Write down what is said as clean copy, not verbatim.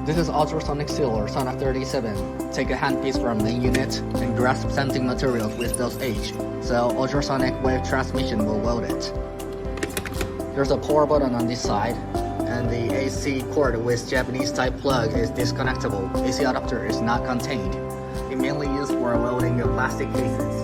This is Ultrasonic Sealer, SONAC-37. Take a handpiece from main unit and grasp something materials with those edge, so ultrasonic wave transmission will weld it. There's a power button on this side, and the AC cord with Japanese type plug is disconnectable. AC adapter is not contained. It mainly used for welding the plastic cases.